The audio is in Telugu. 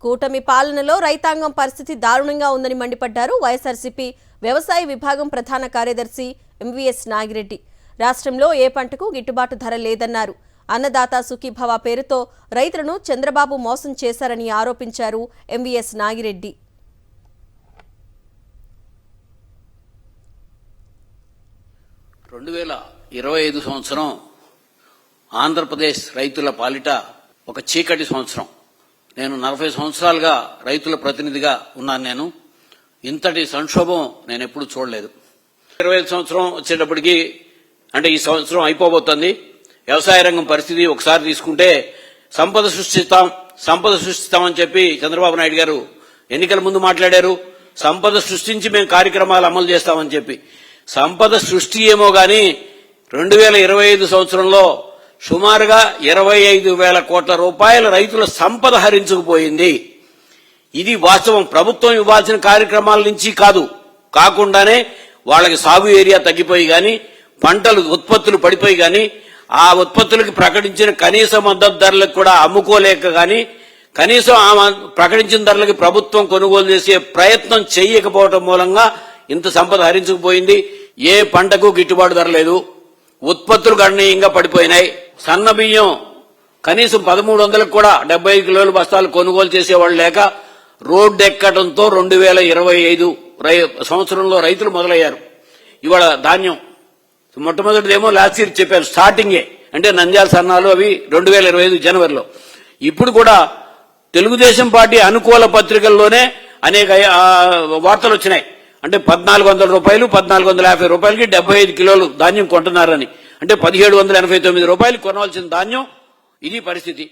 కూటమి పాలనలో రైతాంగం పరిస్థితి దారుణంగా ఉందని మండిపడ్డారు వైఎస్ఆర్సీపీ వ్యవసాయ విభాగం ప్రధాన కార్యదర్శి ఎంవీఎస్ నాగిరెడ్డి. రాష్ట్రంలో ఏ పంటకు గిట్టుబాటు ధర లేదన్నారు. అన్నదాత సుఖీభవ పేరుతో రైతులను చంద్రబాబు మోసం చేశారని ఆరోపించారు ఎంవీఎస్ నాగిరెడ్డి. సంవత్సరం ఆంధ్రప్రదేశ్ రైతుల పాలిట ఒక చీకటి సంవత్సరం. నేను 40 సంవత్సరాలుగా రైతుల ప్రతినిధిగా ఉన్నాను. ఇంతటి సంక్షోభం నేను ఎప్పుడు చూడలేదు. 25 సంవత్సరం వచ్చేటప్పటికి అంటే ఈ సంవత్సరం అయిపోబోతోంది. వ్యవసాయ రంగం పరిస్థితి ఒకసారి తీసుకుంటే సంపద సృష్టిస్తామని చెప్పి చంద్రబాబు నాయుడు గారు ఎన్నికల ముందు మాట్లాడారు. సంపద సృష్టించి మేము కార్యక్రమాలు అమలు చేస్తామని చెప్పి సంపద సృష్టి ఏమో గాని 2025 సంవత్సరంలో సుమారుగా 25,000 కోట్ల రూపాయల రైతుల సంపద హరించుకుపోయింది. ఇది వాస్తవం. ప్రభుత్వం ఇవ్వాల్సిన కార్యక్రమాల నుంచి కాకుండానే వాళ్ళకి సాగు ఏరియా తగ్గిపోయి గాని, పంటలు ఉత్పత్తులు పడిపోయి గాని, ఆ ఉత్పత్తులకు ప్రకటించిన కనీస మద్దతు ధరలకు కూడా అమ్ముకోలేక గాని, కనీసం ప్రకటించిన ధరలకి ప్రభుత్వం కొనుగోలు చేసే ప్రయత్నం చేయకపోవడం మూలంగా ఇంత సంపద హరించుకుపోయింది. ఏ పంటకు గిట్టుబాటు ధర లేదు. ఉత్పత్తులు గణనీయంగా పడిపోయినాయి. సన్న బియ్యం కనీసం 1300కు కూడా 75 కిలోల బస్తాలు కొనుగోలు చేసేవాళ్ళు లేక రోడ్డు ఎక్కడంతో 2025 సంవత్సరంలో రైతులు మొదలయ్యారు. ఇవాళ ధాన్యం మొట్టమొదటిదేమో లాస్ట్ ఇయర్ చెప్పారు స్టార్టింగే, అంటే నంద్యాల సన్నాలు అవి 2025 జనవరిలో. ఇప్పుడు కూడా తెలుగుదేశం పార్టీ అనుకూల పత్రికల్లోనే అనేక వార్తలు వచ్చినాయి. అంటే 1,400 రూపాయలు 1,450 రూపాయలకి 75 కిలోలు ధాన్యం కొంటున్నారని. అంటే 1,789 రూపాయలు కొనవలసిన ధాన్యం. ఇది పరిస్థితి.